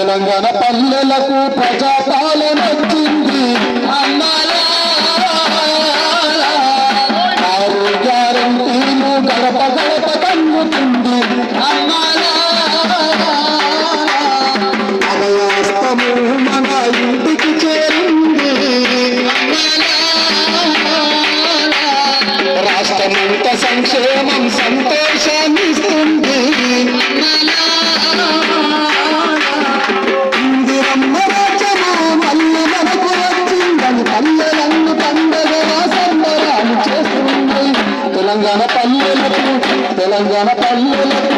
తెలంగాణ పల్లెలకు ప్రజాపాలన వచ్చింది. ఆరు గ్యారెంటీలు గడప గడప కన్నుతుంది. అభయాస్తము మన ఇంటికి చేరింది. రాష్ట్రమంత సంక్షేమం సంతోషాన్ని ఇస్తుంది. ఇందిరమ్మ రాజ్యము మళ్ళీ మనకు వచ్చిందని పల్లెలన్నీ పండగగా సంబరాలు చేస్తుంది. తెలంగాణ పల్లెలకు